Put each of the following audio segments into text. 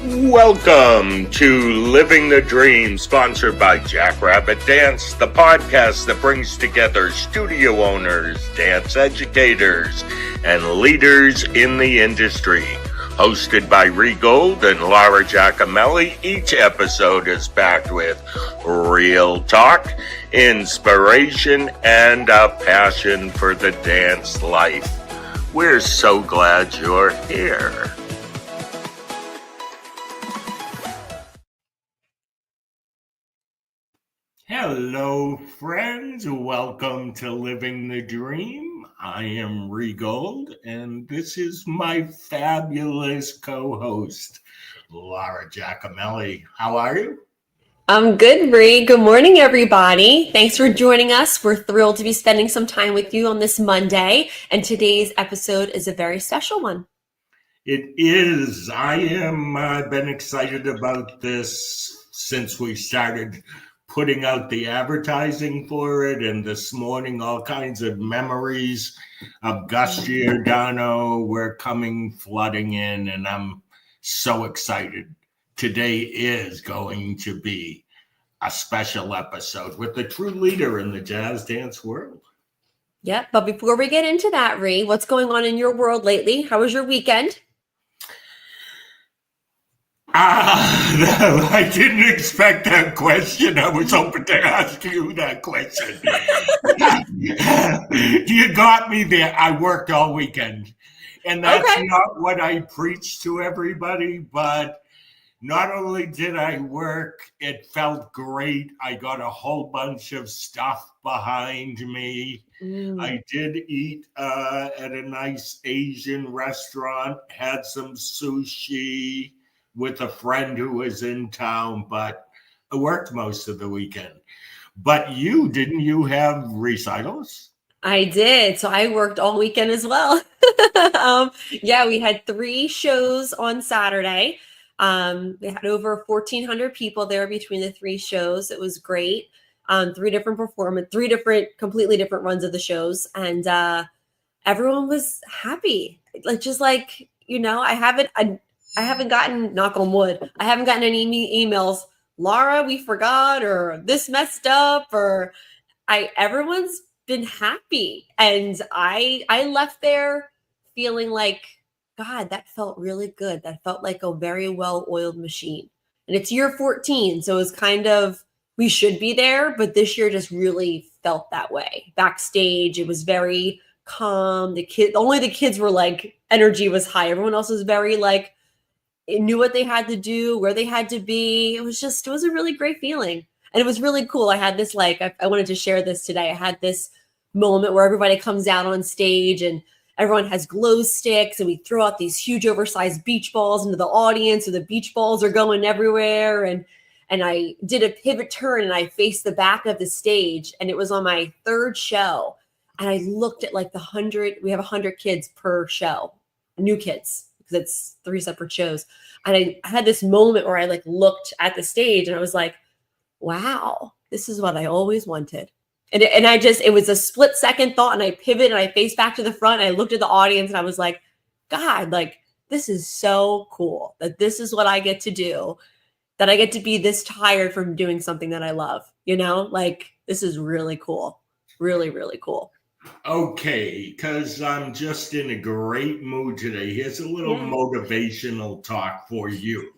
Welcome to Living the Dream, sponsored by Jackrabbit Dance, the podcast that brings together studio owners, dance educators, and leaders in the industry. Hosted by Ree Gold and Laura Giacomelli, each episode is packed with real talk, inspiration, and a passion for the dance life. We're so glad you're here. Hello, friends. Welcome to Living the Dream. I am Ree Gold, and this is my fabulous co-host, Laura Giacomelli. How are you? I'm good, Ree. Good morning, everybody. Thanks for joining us. We're thrilled to be spending some time with you on this Monday, and today's episode is a very special one. It is. I've been excited about this since we started putting out the advertising for it, and this morning all kinds of memories of Gus Giordano were coming flooding in, and I'm so excited. Today is going to be a special episode with a true leader in the jazz dance world. Yeah, but before we get into that, Ree, what's going on in your world lately? How was your weekend? I didn't expect that question. I was hoping to ask you that question. You got me there. I worked all weekend. And that's not what I preach to everybody, but not only did I work, it felt great. I got a whole bunch of stuff behind me. I did eat at a nice Asian restaurant, had some sushi with a friend who was in town, but I worked most of the weekend. But didn't you have recitals? I did. So I worked all weekend as well. We had 3 shows on Saturday. We had over 1,400 people there between the 3 shows. It was great. 3 different performances, 3 completely different runs of the shows. And everyone was happy. I haven't gotten, knock on wood, I haven't gotten any emails, Laura, we forgot, or this messed up, or everyone's been happy. And I left there feeling like, God, that felt really good. That felt like a very well-oiled machine. And it's year 14, so it's kind of, we should be there, but this year just really felt that way. Backstage, it was very calm. Only the kids were like, energy was high. Everyone else was very like, it knew what they had to do, where they had to be. It was a really great feeling. And it was really cool. I had this, I wanted to share this today. I had this moment where everybody comes out on stage and everyone has glow sticks and we throw out these huge oversized beach balls into the audience, and the beach balls are going everywhere. And I did a pivot turn and I faced the back of the stage, and it was on my 3rd show. And I looked at we have 100 kids per show, new kids, because it's 3 separate shows. And I had this moment where I looked at the stage and I was like, wow, this is what I always wanted. And it was a split second thought, and I pivoted and I faced back to the front and I looked at the audience and I was like, God, this is so cool that this is what I get to do, that I get to be this tired from doing something that I love, this is really cool. Really, really cool. Okay, because I'm just in a great mood today. Here's a little motivational talk for you.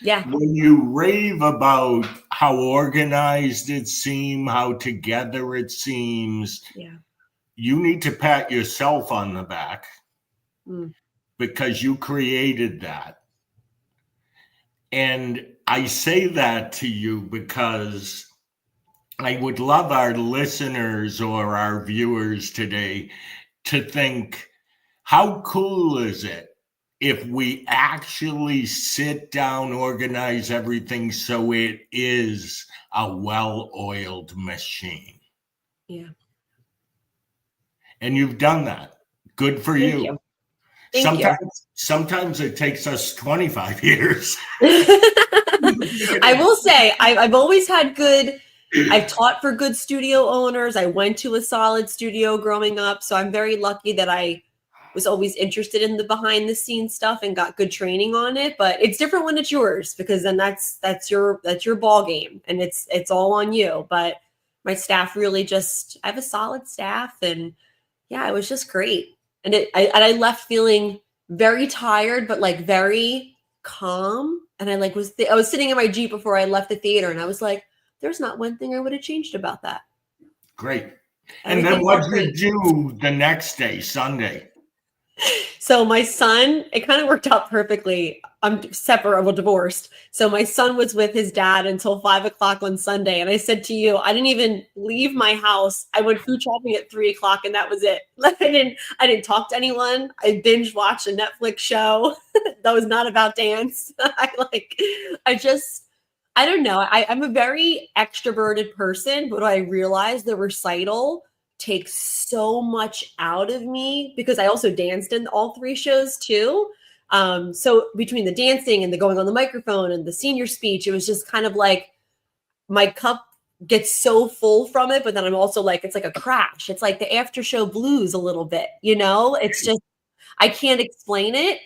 Yeah. When you rave about how organized it seems, how together it seems, you need to pat yourself on the back because you created that. And I say that to you because I would love our listeners or our viewers today to think, how cool is it if we actually sit down, organize everything so it is a well-oiled machine? Yeah. And you've done that. Good for you. Sometimes it takes us 25 years. I will say, I've always had I've taught for good studio owners. I went to a solid studio growing up. So I'm very lucky that I was always interested in the behind the scenes stuff and got good training on it. But it's different when it's yours, because then that's your ball game, and it's all on you. But my staff really I have a solid staff, and yeah, it was just great. And I left feeling very tired, but like very calm. And I was sitting in my Jeep before I left the theater, and I was like, there's not one thing I would have changed about that. Great. And then what did you do the next day, Sunday? So my son, it kind of worked out perfectly. I'm separate, well, divorced. So my son was with his dad until 5 o'clock on Sunday. And I said to you, I didn't even leave my house. I went food shopping at 3 o'clock, and that was it. I didn't talk to anyone. I binge watched a Netflix show that was not about dance. I don't know. I'm a very extroverted person, but I realized the recital takes so much out of me, because I also danced in all 3 shows too. So between the dancing and the going on the microphone and the senior speech, it was just kind of like my cup gets so full from it, but then I'm also like, it's like a crash. It's like the after show blues a little bit, it's just, I can't explain it.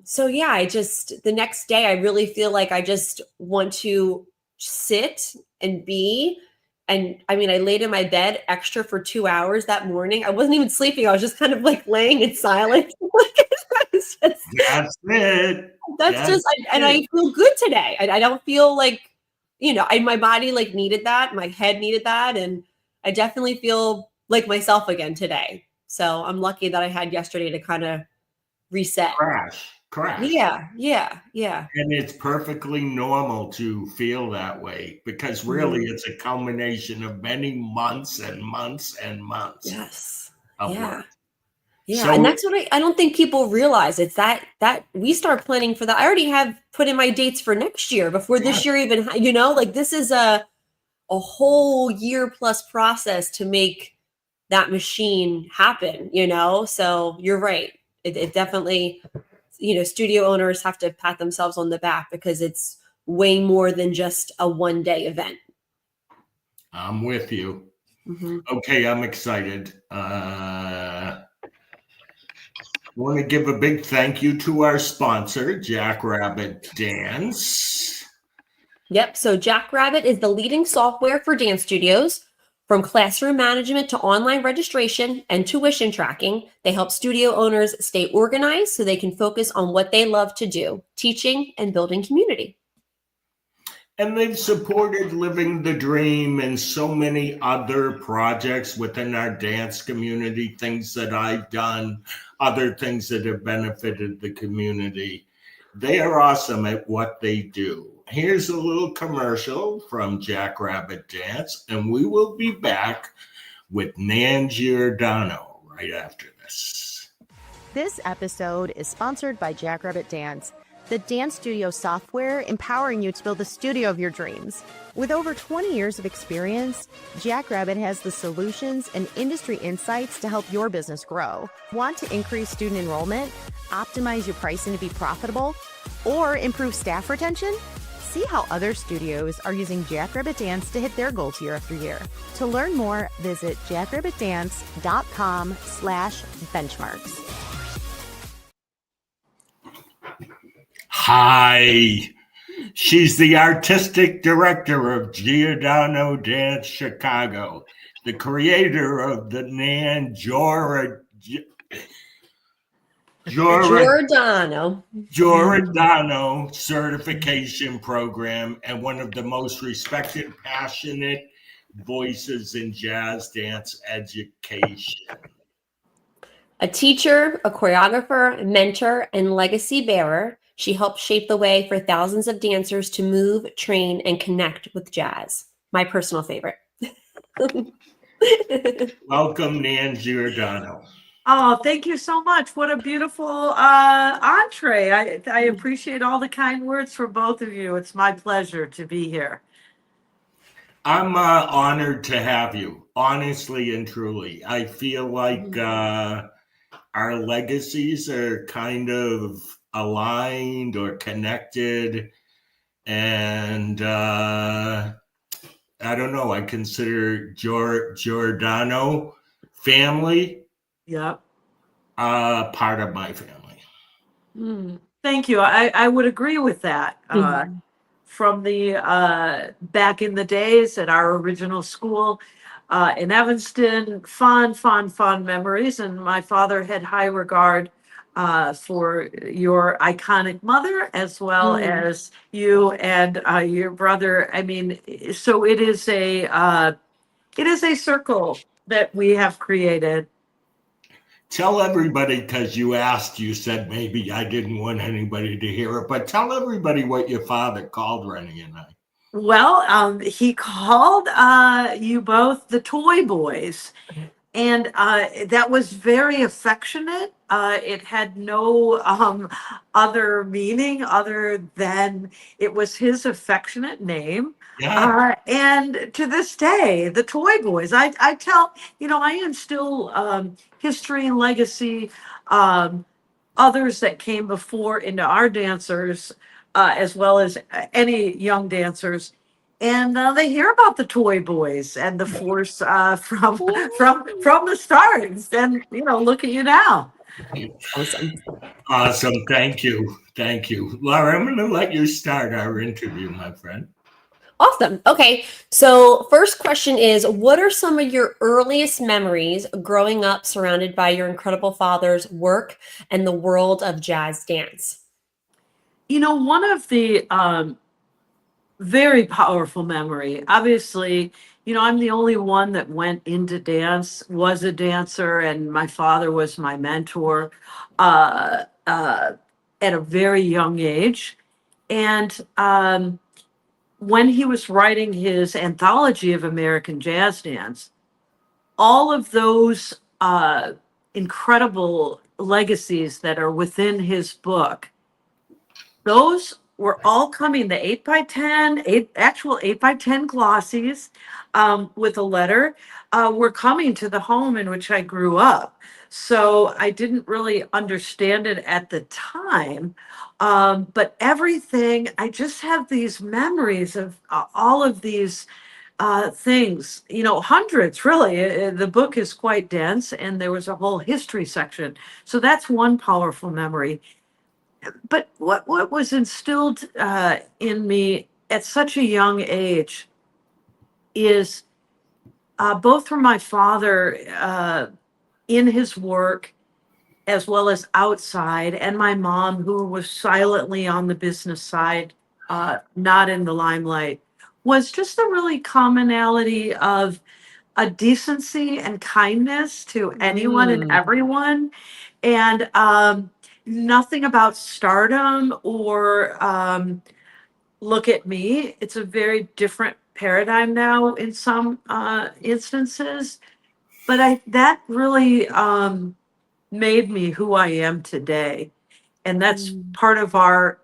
So yeah, the next day I really feel like I just want to sit and be. And I mean, I laid in my bed extra for 2 hours that morning. I wasn't even sleeping. I was just kind of like laying in silence. That's it. And I feel good today. I don't feel like, my body like needed that. My head needed that. And I definitely feel like myself again today. So I'm lucky that I had yesterday to kind of reset. Crash. Yeah. And it's perfectly normal to feel that way, because really it's a culmination of many months and months and months. Yes. Of work. Yeah. So, and that's what I don't think people realize. It's that we start planning for that. I already have put in my dates for next year before this year even, this is a whole year plus process to make that machine happen, So you're right. It definitely, studio owners have to pat themselves on the back, because it's way more than just a one-day event. I'm with you. Mm-hmm. Okay, I'm excited. I want to give a big thank you to our sponsor, Jackrabbit Dance. Yep. So Jackrabbit is the leading software for dance studios. From classroom management to online registration and tuition tracking, they help studio owners stay organized so they can focus on what they love to do, teaching and building community. And they've supported Living the Dream and so many other projects within our dance community, things that I've done, other things that have benefited the community. They are awesome at what they do. Here's a little commercial from Jackrabbit Dance, and we will be back with Nan Giordano right after this. This episode is sponsored by Jackrabbit Dance, the dance studio software empowering you to build the studio of your dreams. With over 20 years of experience, Jackrabbit has the solutions and industry insights to help your business grow. Want to increase student enrollment, optimize your pricing to be profitable, or improve staff retention? See how other studios are using Jackrabbit Dance to hit their goals year after year. To learn more, visit jackrabbitdance.com/benchmarks. Hi, she's the artistic director of Giordano Dance Chicago, the creator of the Nan Giordano certification program, and one of the most respected, passionate voices in jazz dance education. A teacher, a choreographer, mentor, and legacy bearer, she helped shape the way for thousands of dancers to move, train, and connect with jazz. My personal favorite. Welcome, Nan Giordano. Oh, thank you so much. What a beautiful entree. I appreciate all the kind words from both of you. It's my pleasure to be here. I'm honored to have you, honestly and truly. I feel like our legacies are kind of aligned or connected. And I don't know, I consider Giordano family. Yep. part of my family. Mm. Thank you. I would agree with that. Mhm. From the back in the days at our original school in Evanston, fond memories. And my father had high regard for your iconic mother as well Mm. as you and your brother. I mean, so it is a circle that we have created. Tell everybody, because you asked, you said maybe I didn't want anybody to hear it, but tell everybody what your father called Rennie and I. Well, he called you both the Toy Boys, and that was very affectionate. It had no other meaning other than it was his affectionate name. Yeah. And to this day, the Toy Boys, I tell, I instill history and legacy, others that came before into our dancers, as well as any young dancers. And they hear about the Toy Boys and the force from the start. And look at you now. Awesome. Awesome. Thank you. Thank you. Laura, I'm going to let you start our interview, my friend. Awesome. Okay. So, first question is, what are some of your earliest memories growing up surrounded by your incredible father's work and the world of jazz dance? One of the very powerful memory, obviously, I'm the only one that went into dance, was a dancer, and my father was my mentor at a very young age. And when he was writing his anthology of American jazz dance, all of those incredible legacies that are within his book, those were all coming, the 8x10, actual 8x10 glossies with a letter, were coming to the home in which I grew up. So I didn't really understand it at the time. But everything, I just have these memories of all of these things, hundreds really. The book is quite dense, and there was a whole history section. So that's one powerful memory. But what was instilled in me at such a young age is both from my father in his work as well as outside, and my mom, who was silently on the business side, not in the limelight, was just a really commonality of a decency and kindness to anyone and Mm. everyone, and nothing about stardom or look at me. It's a very different paradigm now in some instances, but that really made me who I am today. And that's Mm. part of our,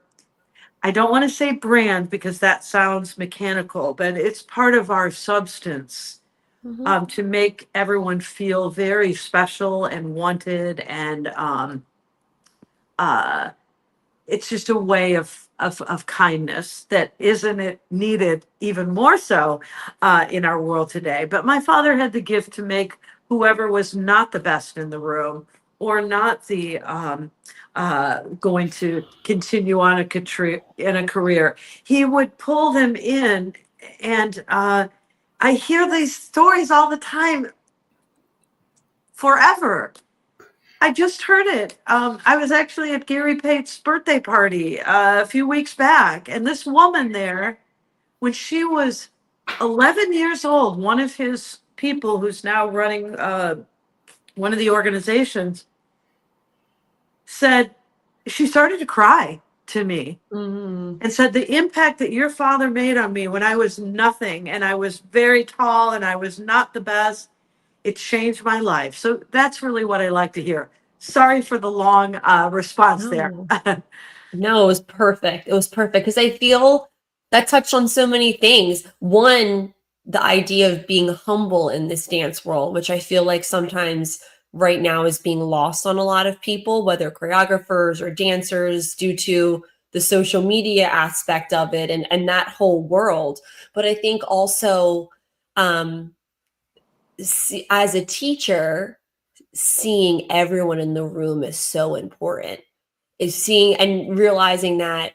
I don't want to say brand because that sounds mechanical, but it's part of our substance Mhm. to make everyone feel very special and wanted. And uh, it's just a way of kindness that isn't it needed even more so in our world today. But my father had the gift to make whoever was not the best in the room or not the going to continue on in a career, he would pull them in. And I hear these stories all the time forever. I just heard it. I was actually at Gary Pate's birthday party a few weeks back, and this woman there, when she was 11 years old, one of his people who's now running one of the organizations said, she started to cry to me Mm. and said, the impact that your father made on me when I was nothing and I was very tall and I was not the best, it changed my life. So that's really what I like to hear. Sorry for the long response there. No. No, it was perfect. It was perfect because I feel that touched on so many things. One, the idea of being humble in this dance world, which I feel like sometimes right now is being lost on a lot of people, whether choreographers or dancers, due to the social media aspect of it and that whole world. But I think also, as a teacher, seeing everyone in the room is so important. Is seeing and realizing that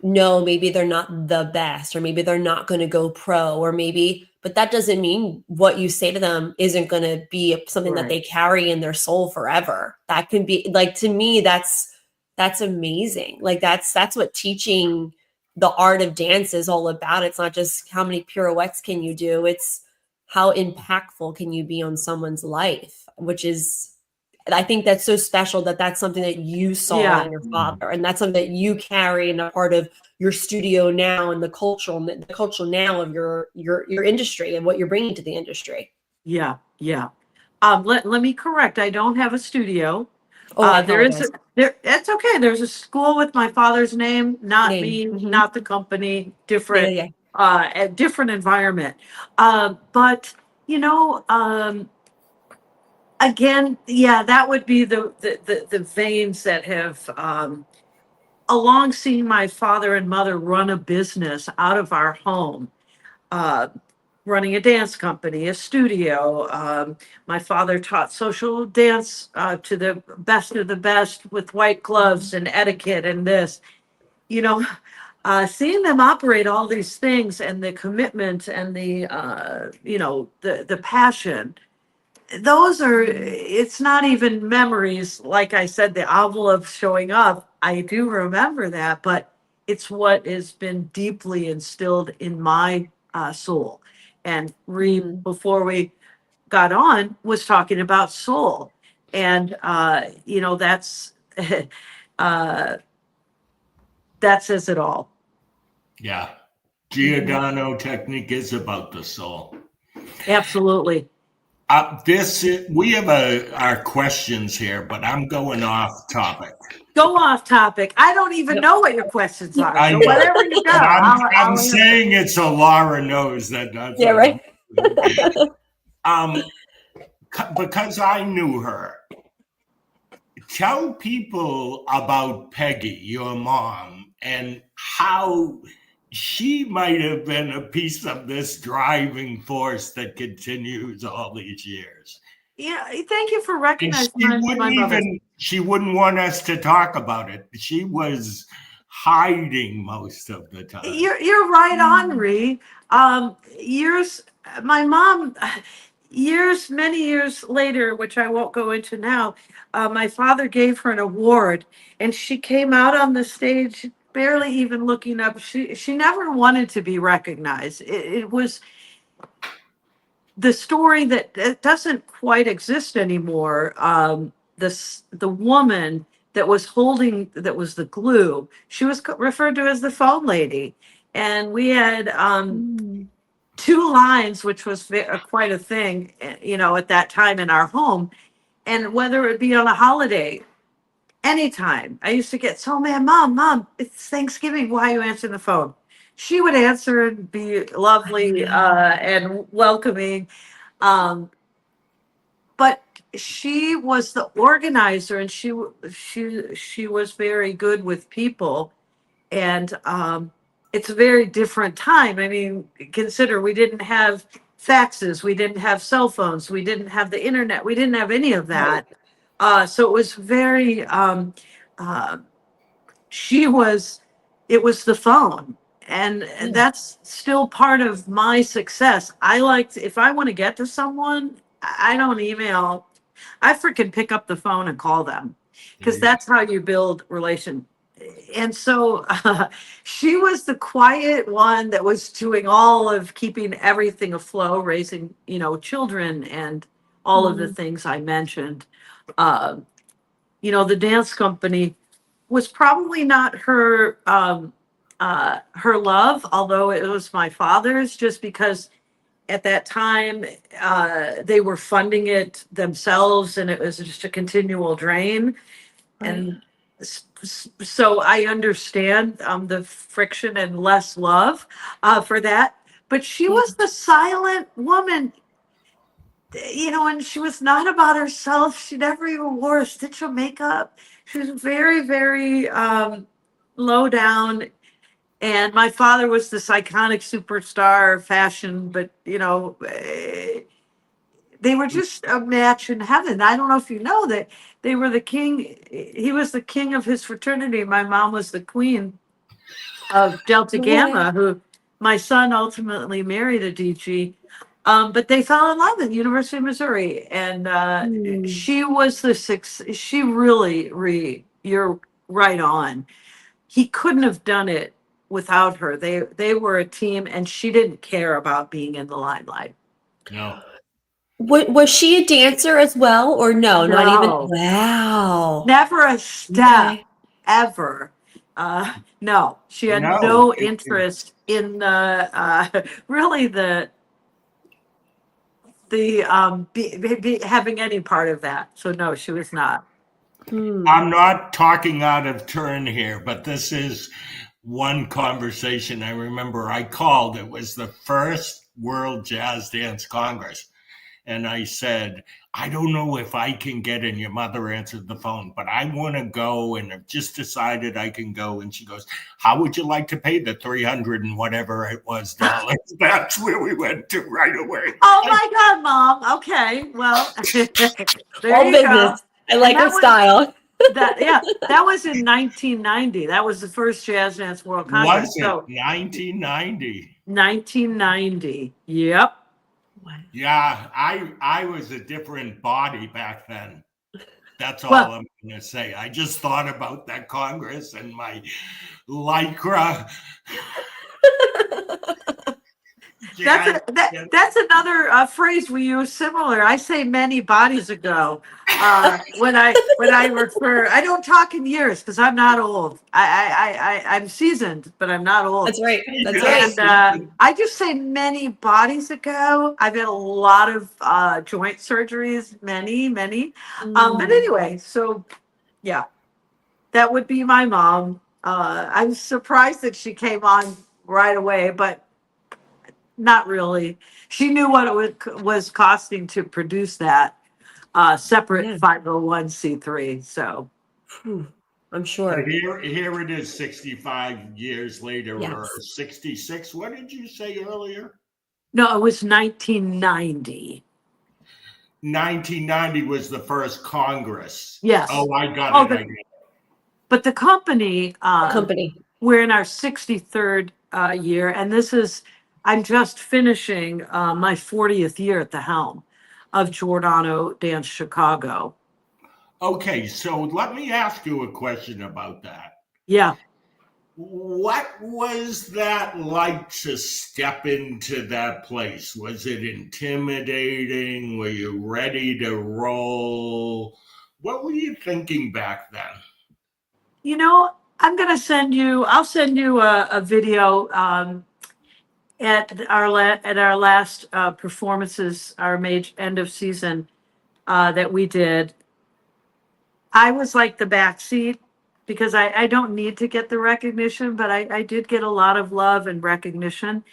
no, maybe they're not the best, or maybe they're not going to go pro, or maybe, but that doesn't mean what you say to them isn't going to be something that they carry in their soul forever. That can be like, to me, that's amazing. Like that's what teaching the art of dance is all about. It's not just how many pirouettes can you do, it's how impactful can you be on someone's life, which is, I think that's so special that that's something that you saw in your father, and that's something that you carry in a part of your studio now, and the cultural now of your industry and what you're bringing to the industry. Yeah. Let me correct. I don't have a studio. Oh, I There is apologize. it's okay. There's a school with my father's name, not me, Mhm. not the company, different, Yeah. a different environment. But you know, again, yeah, that would be the veins that have, along seeing my father and mother run a business out of our home, uh, running a dance company, a studio. My father taught social dance, to the best of the best, with white gloves and etiquette and this, you know, seeing them operate all these things, and the commitment and the, the passion, those are, it's not even memories. Like I said, the envelope showing up, I do remember that, but it's what has been deeply instilled in my, soul. And Mhm. before we got on, was talking about soul. And, that's, uh, that says it all. Yeah. Mhm. Giordano Technique is about the soul. Absolutely. We have our questions here, but I'm going off topic. Go off topic. I don't even know what your questions are. I So know, whatever you go, but I'm I'll answer. saying it so Laura knows that's Yeah, what right. I'm doing. Um, because I knew her. Tell people about Peggy, your mom, and how she might have been a piece of this driving force that continues all these years. Yeah, thank you for And recognizing my mother. she wouldn't want us to talk about it. She was hiding most of the time. You're right on, Ree. Years, my mom, many years later, which I won't go into now, my father gave her an award, and she came out on the stage barely even looking up. She never wanted to be recognized. It was the story that doesn't quite exist anymore. The woman that was that was the glue. She was referred to as the phone lady, and we had, Mm. two lines, which was quite a thing, at that time in our home. And whether it be on a holiday, anytime, I used to get so mad, Mom, it's Thanksgiving. Why are you answering the phone? She would answer and be lovely, and welcoming. Um, but she was the organizer, and she was very good with people. And, it's a very different time. I mean, consider, we didn't have faxes, we didn't have cell phones, we didn't have the internet, we didn't have any of Right. that. So it was very, uh, she was it was the phone. And Yeah. that's still part of my success. I like if I want to get to someone, I don't email. I freaking pick up the phone and call them, because that's how you build relation. And so, she was the quiet one that was doing all of keeping everything afloat, raising, children, and all of the Mhm. things I mentioned. Uh, the dance company was probably not her, her love, although it was my father's, just because at that time, they were funding it themselves, and it was just a continual drain. Right. And so I understand, the friction and less love, for that. But she Yeah. was the silent woman, and she was not about herself. She never even wore a stitch of makeup. She was very, very, low down. And my father was this iconic superstar fashion, but they were just a match in heaven. I don't know if you know that they were the king. He was the king of his fraternity. My mom was the queen of Delta Gamma, who my son ultimately married a DG. But they fell in love at the University of Missouri, and she was the six. She really, you're right on. He couldn't have done it without her. They were a team, and she didn't care about being in the limelight. No. Was she a dancer as well, or no? Not even. Wow. Never a step, Okay. ever. No, she had No. no interest in really having any part of that. So no, she was not. I'm not talking out of turn here, but this is one conversation I remember I called. It was the first World Jazz Dance Congress. And I said, I don't know if I can get in. Your mother answered the phone, but I want to go, and I've just decided I can go. And she goes, how would you like to pay the 300 and whatever it was dollars? That's where we went to right away. Oh my God, Mom. Okay. Well, there All you business. go. I like her style. That was in 1990. That was the first Jazz Dance World Congress. Was it 1990? 1990. Yep. Yeah, I was a different body back then. That's all I'm going to say. I just thought about that Congress and my Lycra. That's another phrase we use similar. I say many bodies ago when I refer. I don't talk in years because I'm not old. I'm seasoned, but I'm not old. That's right. And I just say many bodies ago. I've had a lot of joint surgeries, many. But anyway, so yeah, that would be my mom. I'm surprised that she came on right away, but not really. She knew what it was costing to produce that separate 501c3. So I'm sure. But here it is 65 years later, or 66. What did you say earlier? No, it was 1990. 1990 was the first Congress. Yes. Oh, I got it. But the company, we're in our 63rd year, and I'm just finishing my 40th year at the helm of Giordano Dance Chicago. Okay, so let me ask you a question about that. Yeah. What was that like to step into that place? Was it intimidating? Were you ready to roll? What were you thinking back then? You know, I'll send you a video at our last performances, our major end of season that we did. I was like the backseat because I don't need to get the recognition, but I did get a lot of love and recognition.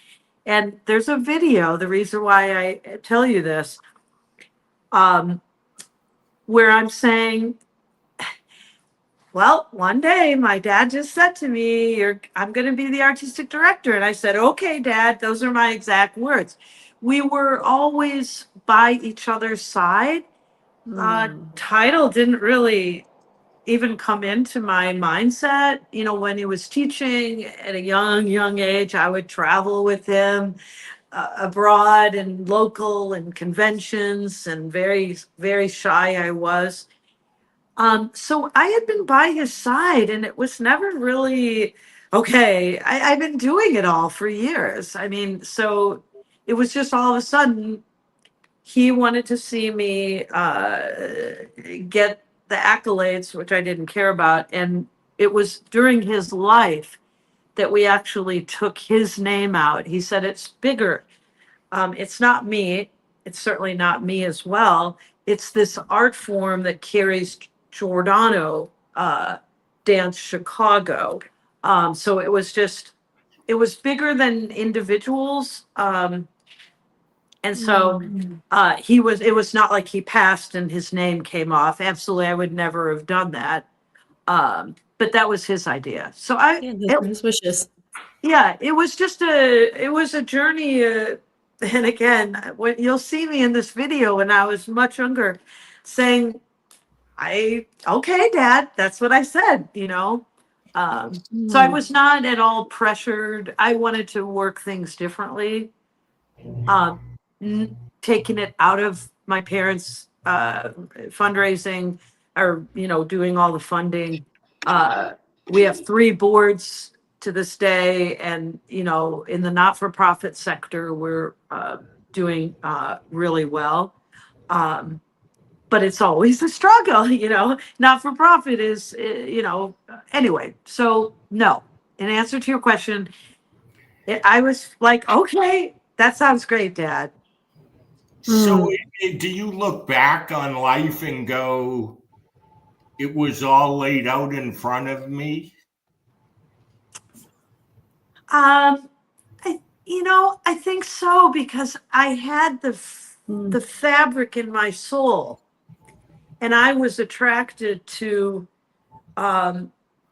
And there's a video, the reason why I tell you this, where I'm saying, well, one day my dad just said to me, I'm going to be the artistic director. And I said, okay, Dad, those are my exact words. We were always by each other's side. Title didn't really even come into my mindset. You know, when he was teaching at a young age, I would travel with him abroad and local and conventions, and very, very shy I was. So I had been by his side, and it was never really, okay, I've been doing it all for years. I mean, so it was just all of a sudden, he wanted to see me get the accolades, which I didn't care about. And it was during his life that we actually took his name out. He said, it's bigger. It's not me. It's certainly not me as well. It's this art form that carries Giordano Dance Chicago. So it was bigger than individuals. And so it was not like he passed and his name came off. Absolutely, I would never have done that. But that was his idea. So his wishes. Yeah, it was a journey and again, when you'll see me in this video when I was much younger saying, okay, Dad, that's what I said, you know. So I was not at all pressured. I wanted to work things differently. Um, Taking it out of my parents' fundraising, or doing all the funding. We have 3 boards to this day, and in the not-for-profit sector, we're doing really well. But it's always a struggle, not-for-profit is, anyway. So no, in answer to your question, I was like, okay, that sounds great, Dad. So, do you look back on life and go, it was all laid out in front of me? I think so, because I had the fabric in my soul, and I was attracted to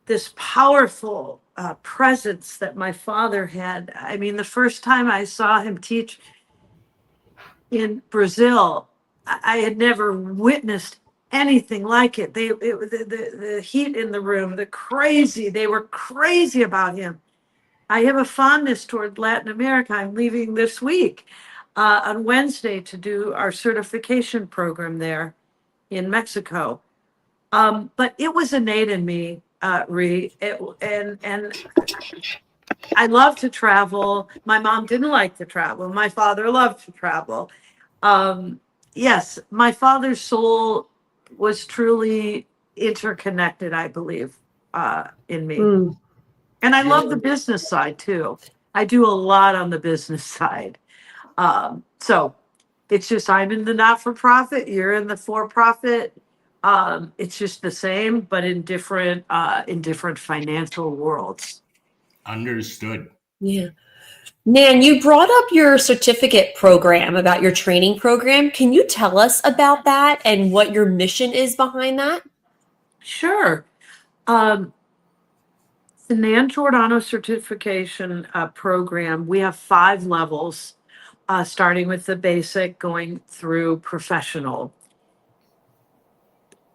this powerful presence that my father had. I mean, the first time I saw him teach in Brazil, I had never witnessed anything like it. The heat in the room, they were crazy about him. I have a fondness toward Latin America. I'm leaving this week on Wednesday to do our certification program there in Mexico. But it was innate in me, and I love to travel. My mom didn't like to travel. My father loved to travel. Yes, my father's soul was truly interconnected, I believe, in me. And I love the business side too. I do a lot on the business side. So it's just, I'm in the not-for-profit, you're in the for-profit. It's just the same, but in different financial worlds. Understood. Yeah. Nan, you brought up your certificate program, about your training program. Can you tell us about that and what your mission is behind that? Sure. The Nan Giordano certification program, we have 5 levels, starting with the basic, going through professional.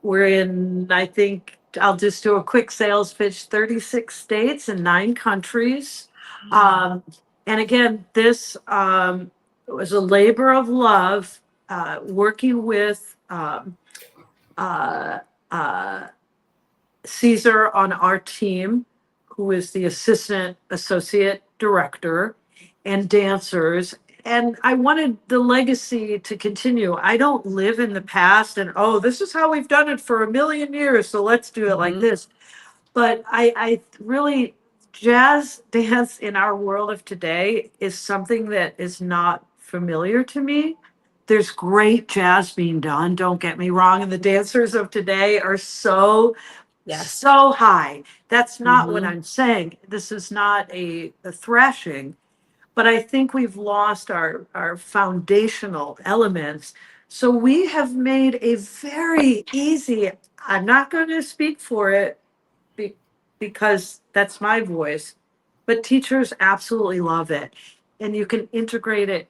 We're in, I think, I'll just do a quick sales pitch, 36 states and 9 countries. And again, this was a labor of love, working with Caesar on our team, who is the associate director, and dancers. And I wanted the legacy to continue. I don't live in the past and, oh, this is how we've done it for a million years, so let's do it like this. But I really, jazz dance in our world of today is something that is not familiar to me. There's great jazz being done, don't get me wrong, and the dancers of today are so high. That's not what I'm saying. This is not a thrashing, but I think we've lost our foundational elements. So we have made a very easy, I'm not going to speak for it because that's my voice, but teachers absolutely love it. And you can integrate it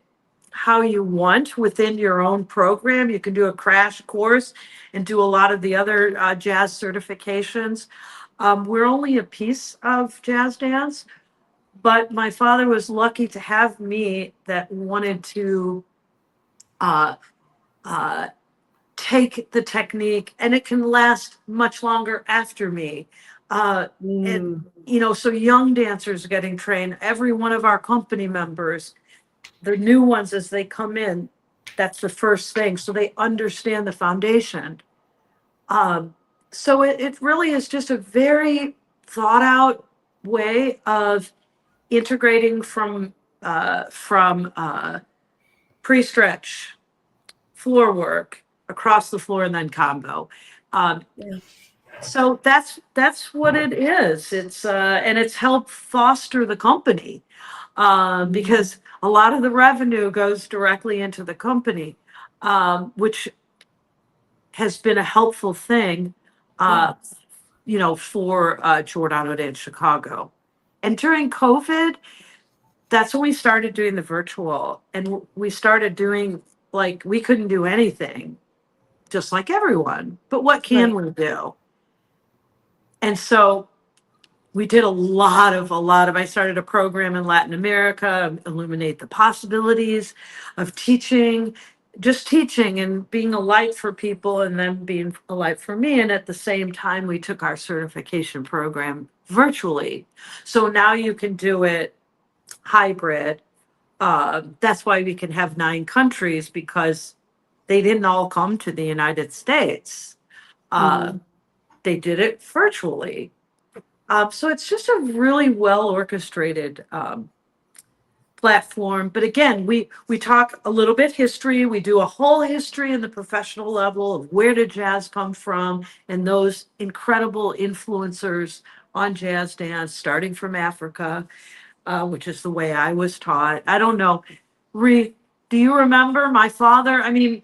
how you want within your own program. You can do a crash course and do a lot of the other jazz certifications. We're only a piece of jazz dance, but my father was lucky to have me that wanted to take the technique, and it can last much longer after me. And so young dancers getting trained, every one of our company members, the new ones as they come in, that's the first thing. So they understand the foundation. So it really is just a very thought out way of integrating from pre-stretch, floor work, across the floor, and then combo. So that's what it is. It's and it's helped foster the company, because a lot of the revenue goes directly into the company, which has been a helpful thing, for Giordano Dance Chicago. And during COVID, that's when we started doing the virtual, and we started doing, like, we couldn't do anything, just like everyone, but what can we do? And so we did a lot of, I started a program in Latin America, illuminate the possibilities of teaching, just teaching and being a light for people, and then being a light for me. And at the same time, we took our certification program virtually. So now you can do it hybrid. That's why we can have 9 countries, because they didn't all come to the United States. They did it virtually. So it's just a really well orchestrated platform. But again, we talk a little bit history. We do a whole history in the professional level of where did jazz come from, and those incredible influencers on jazz dance, starting from Africa, which is the way I was taught. I don't know. Do you remember my father? I mean,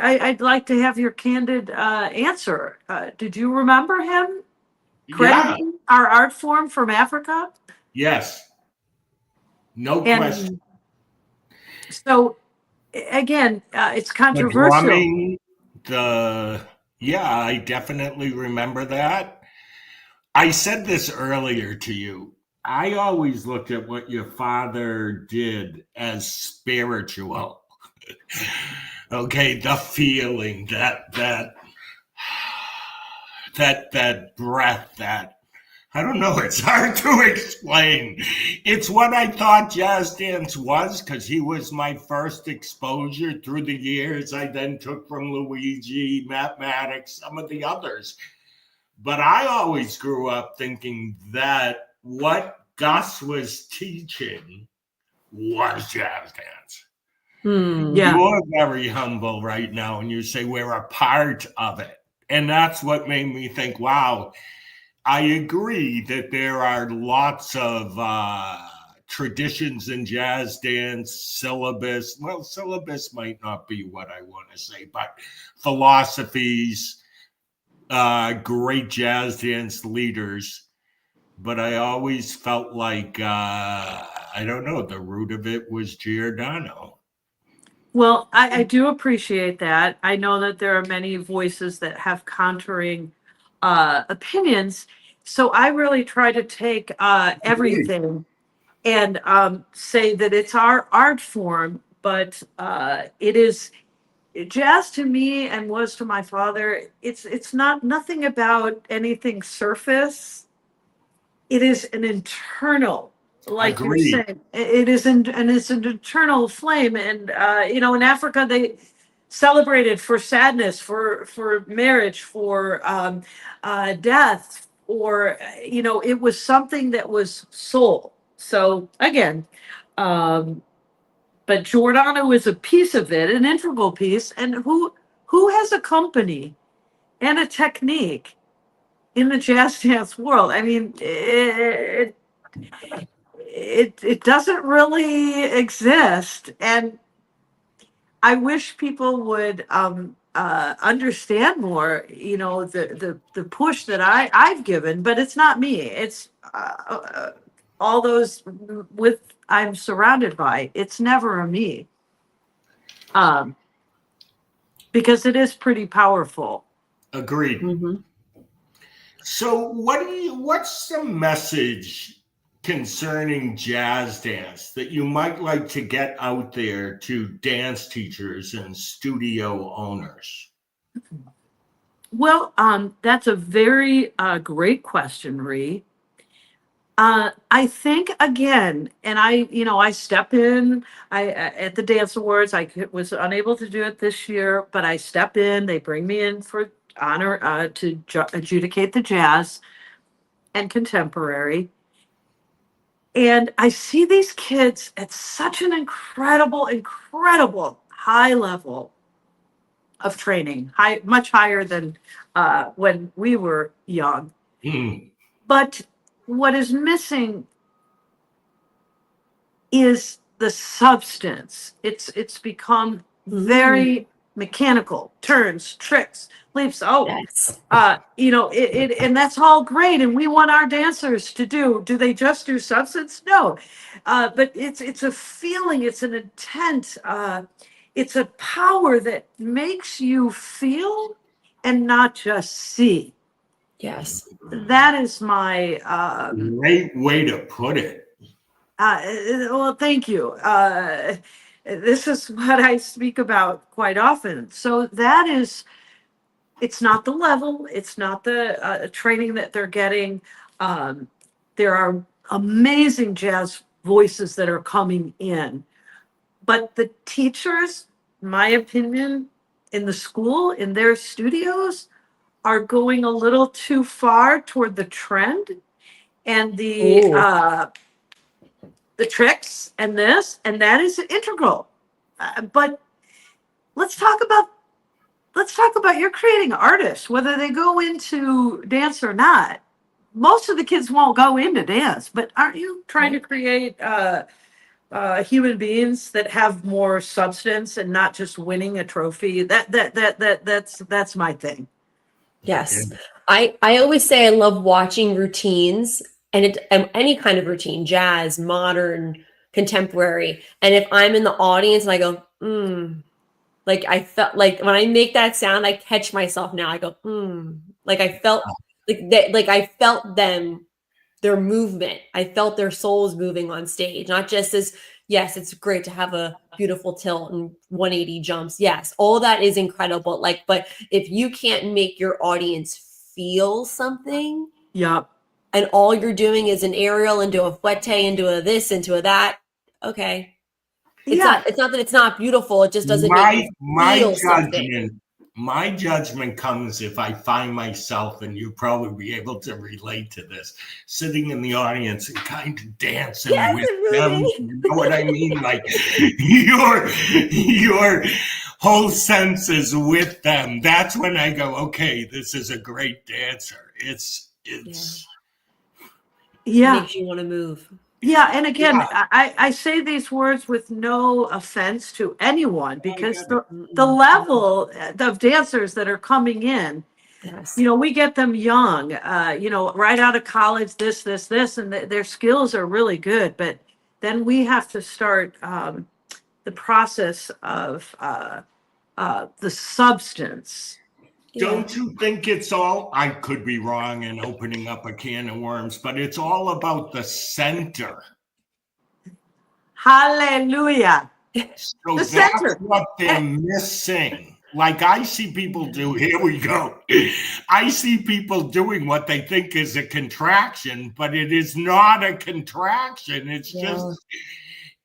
I'd like to have your candid answer. Did you remember him? Crediting our art form from Africa? Yes. No question. So again, it's controversial. The drumming, I definitely remember that. I said this earlier to you. I always looked at what your father did as spiritual. Okay, the feeling, that breath, that, I don't know, it's hard to explain. It's what I thought jazz dance was, because he was my first exposure through the years. I then took from Luigi, mathematics, some of the others. But I always grew up thinking that what Gus was teaching was jazz dance. You are very humble right now, and you say we're a part of it. And that's what made me think, wow, I agree that there are lots of traditions in jazz dance, syllabus. Well, syllabus might not be what I want to say, but philosophies, great jazz dance leaders. But I always felt like, I don't know, the root of it was Giordano. Well, I do appreciate that. I know that there are many voices that have contraring opinions. So I really try to take everything and say that it's our art form, but it is jazz to me, and was to my father. It's not nothing about anything surface. It is an internal, like you're Agreed. saying, it is and it's an eternal flame. And in Africa, they celebrated for sadness, for marriage, for death, or it was something that was soul. So again, but Giordano is a piece of it, an integral piece. And who has a company and a technique in the jazz dance world? I mean, it doesn't really exist. And I wish people would understand more, the push that I've given, but it's not me. It's all those I'm surrounded by. It's never a me. Because it is pretty powerful. Agreed. So what's the message concerning jazz dance that you might like to get out there to dance teachers and studio owners? Well, that's a very great question, Ree. I think, again, and I step in. At the Dance Awards, was unable to do it this year, but I step in. They bring me in for honor to adjudicate the jazz and contemporary. And I see these kids at such an incredible high level of training, much higher than when we were young. But what is missing is the substance. It's become very mechanical, turns, tricks, leaps. Oh, Yes. And that's all great. And we want our dancers to do they just do substance? No. But it's a feeling, it's an intent, it's a power that makes you feel and not just see. Yes. That is my great way to put it. well, thank you. This is what I speak about quite often. So that is, it's not the level, it's not the training that they're getting. There are amazing jazz voices that are coming in, but the teachers, in my opinion, in the school, in their studios, are going a little too far toward the trend and the tricks and this and that is integral. But let's talk about you're creating artists, whether they go into dance or not. Most of the kids won't go into dance, but aren't you trying to create human beings that have more substance and not just winning a trophy? That's my thing. Yes. I always say I love watching routines and any kind of routine, jazz, modern, contemporary. And if I'm in the audience and I go, like I felt like when I make that sound, I catch myself now. I go, like I felt like that, like I felt them, their movement. I felt their souls moving on stage, not just as, yes, it's great to have a beautiful tilt and 180 jumps. Yes, all that is incredible. Like, but if you can't make your audience feel something, Yep. and all you're doing is an aerial into a fouette, into a this, into a that, okay. It's not that it's not beautiful. It just doesn't make you feel something. My judgment comes if I find myself, and you'll probably be able to relate to this, sitting in the audience and kind of dancing with them. You know what I mean? Like your whole senses with them. That's when I go, okay, this is a great dancer. It's It makes you want to move. Yeah, and again, I say these words with no offense to anyone, because the level of dancers that are coming in, we get them young, right out of college, this, and their skills are really good. But then we have to start the process of the substance. Don't you think it's all, I could be wrong and opening up a can of worms, but it's all about the center. Hallelujah. So that's what they're missing. Like I see people do, here we go. I see people doing what they think is a contraction, but it is not a contraction. It's just,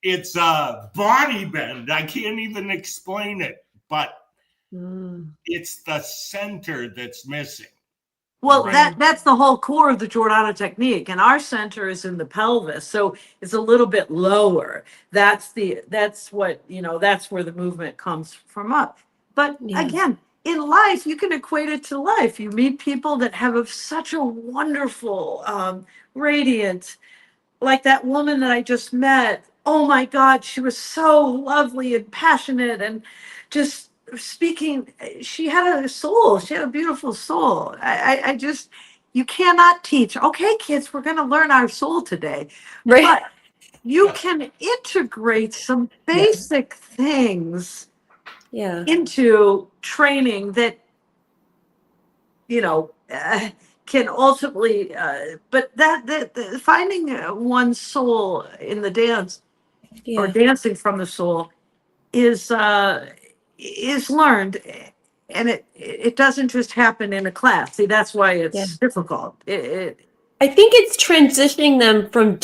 it's a body bend. I can't even explain it, but it's the center that's missing. Well, that's the whole core of the Giordano technique, and our center is in the pelvis, so it's a little bit lower. That's where the movement comes from up. But again, in life, you can equate it to life. You meet people that have such a wonderful, radiant, like that woman that I just met. Oh my God, she was so lovely and passionate and just speaking. She had a soul. She had a beautiful soul. I just, you cannot teach. Okay, kids, we're going to learn our soul today. Right. But you can integrate some basic things into training that, can ultimately, but that finding one's soul in the dance or dancing from the soul is learned, and it doesn't just happen in a class. See, that's why it's difficult. I think it's transitioning them from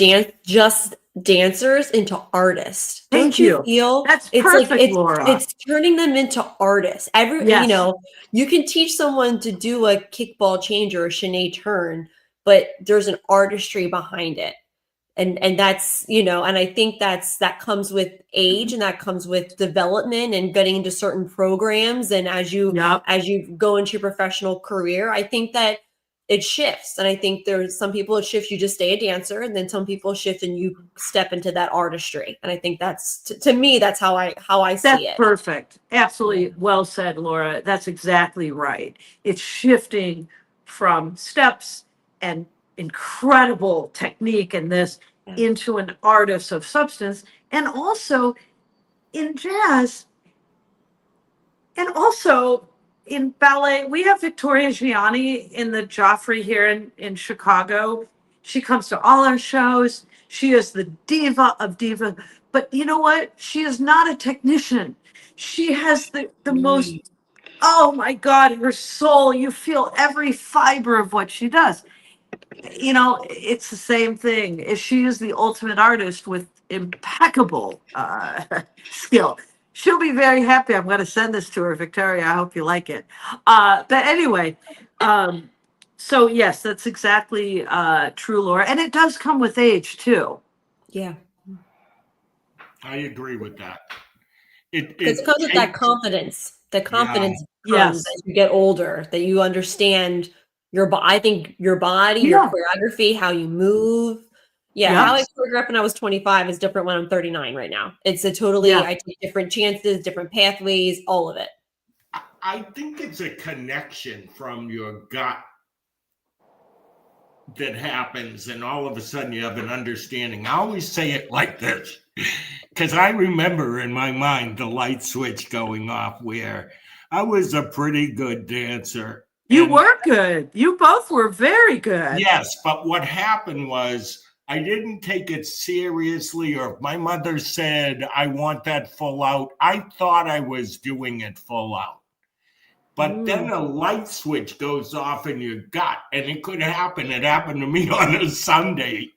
just dancers into artists. Don't you feel that's perfect, Laura? It's turning them into artists. You can teach someone to do a kickball change or a chaîné turn, but there's an artistry behind it. And that's, and I think that comes with age, and that comes with development and getting into certain programs. And as you go into your professional career, I think that it shifts. And I think there's some people it shifts, you just stay a dancer, and then some people shift and you step into that artistry. And I think that's to me, that's how I see it. That's perfect. Absolutely well said, Laura. That's exactly right. It's shifting from steps and incredible technique in this into an artist of substance. And also in jazz, and also in ballet, we have Victoria Gianni in the Joffrey here in Chicago. She comes to all our shows. She is the diva of diva. But you know what? She is not a technician. She has the most, oh my God, her soul. You feel every fiber of what she does. You know, it's the same thing. She is the ultimate artist with impeccable skill. She'll be very happy. I'm going to send this to her, Victoria. I hope you like it. But anyway, so yes, that's exactly true, Laura. And it does come with age too. Yeah. I agree with that. It comes with that confidence. The confidence Yeah. comes Yes. as you get older, that you understand I think your body, your choreography, how you move. Yeah, how I choreographed when I was 25 is different when I'm 39 right now. It's a totally, I take different chances, different pathways, all of it. I think it's a connection from your gut that happens, and all of a sudden you have an understanding. I always say it like this, because I remember in my mind the light switch going off where I was a pretty good dancer. You were good. You both were very good. Yes, but what happened was I didn't take it seriously, or if my mother said, I want that full out, I thought I was doing it full out. But then a light switch goes off in your gut, and it could happen. It happened to me on a Sunday.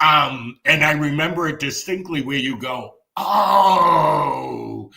And I remember it distinctly where you go, oh,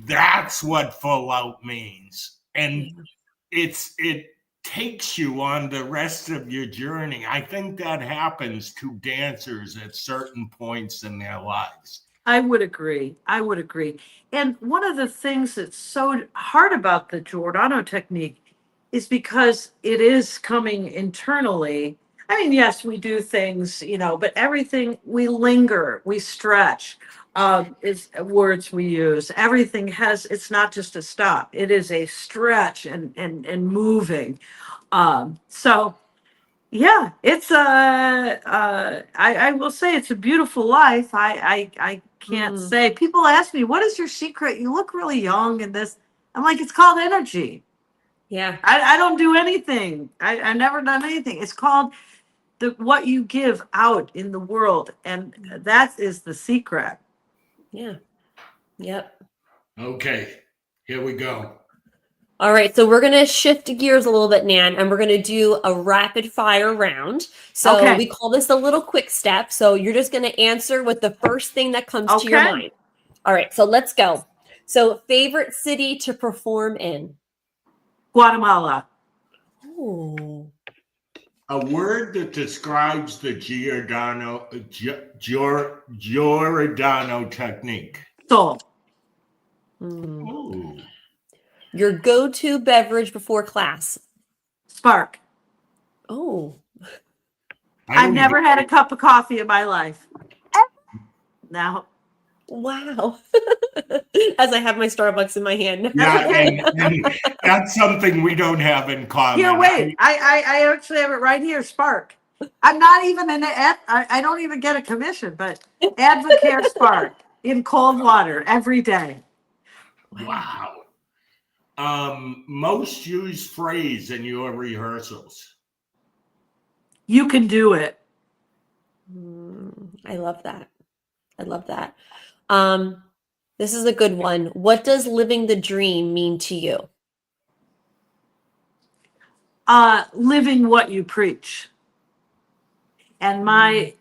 that's what full out means. And it takes you on the rest of your journey. I think that happens to dancers at certain points in their lives. I would agree. And one of the things that's so hard about the Giordano technique is because it is coming internally. I mean, yes, we do things, but everything, we linger, we stretch, is words we use. Everything it's not just a stop. It is a stretch and moving. So yeah, it's I will say it's a beautiful life. I can't say. People ask me, what is your secret? You look really young and this. I'm like, it's called energy. Yeah. I don't do anything. I've never done anything. It's called what you give out in the world. And that is the secret. Yeah. Yep. Okay, here we go. All right, so we're going to shift gears a little bit, Nan, and we're going to do a rapid fire round. So we call this a little quick step. So you're just going to answer with the first thing that comes to your mind. All right, so let's go. So favorite city to perform in? Guatemala. Ooh. A word that describes the Giordano technique. Soul. Ooh. Your go-to beverage before class? Spark. Oh. I've never had a cup of coffee in my life. Now. Wow. As I have my Starbucks in my hand. Yeah, and that's something we don't have in common. Yeah, wait. I actually have it right here, Spark. I'm not even I don't even get a commission, but Advocare Spark in cold water every day. Wow. Most used phrase in your rehearsals? You can do it. I love that. This is a good one. What does living the dream mean to you? Living what you preach. And my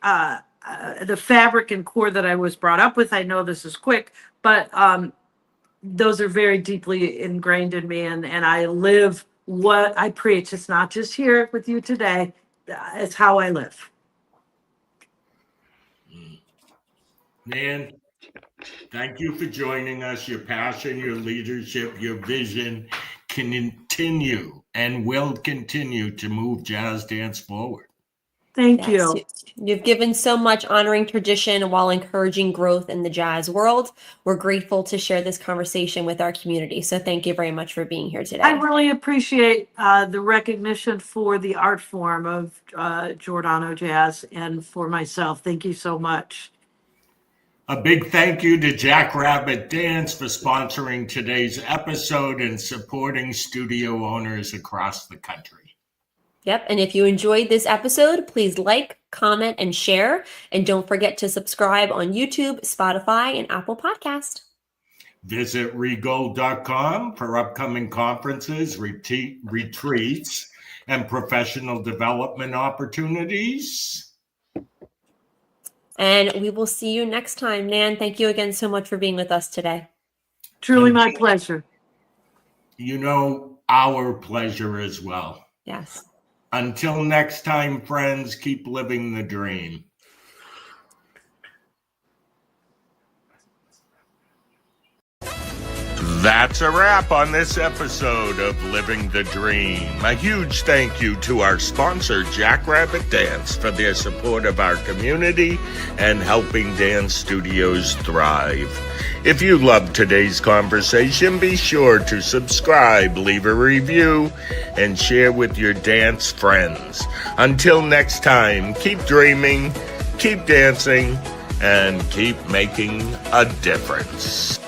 the fabric and core that I was brought up with, I know this is quick, but those are very deeply ingrained in me, and I live what I preach. It's not just here with you today. It's how I live. Nan, thank you for joining us. Your passion, your leadership, your vision continue continue and will continue to move jazz dance forward. Thank Yes, you. You've given so much honoring tradition while encouraging growth in the jazz world. We're grateful to share this conversation with our community. So thank you very much for being here today. I really appreciate the recognition for the art form of Giordano Jazz and for myself. Thank you so much. A big thank you to Jackrabbit Dance for sponsoring today's episode and supporting studio owners across the country. Yep. And if you enjoyed this episode, please like, comment, and share. And don't forget to subscribe on YouTube, Spotify, and Apple Podcast. Visit regold.com for upcoming conferences, retreats, and professional development opportunities. And we will see you next time. Nan, thank you again so much for being with us today. Truly my pleasure. You know, our pleasure as well. Yes. Until next time, friends, keep living the dream. That's a wrap on this episode of Living the Dream. A huge thank you to our sponsor, Jackrabbit Dance, for their support of our community and helping dance studios thrive. If you loved today's conversation, be sure to subscribe, leave a review, and share with your dance friends. Until next time, keep dreaming, keep dancing, and keep making a difference.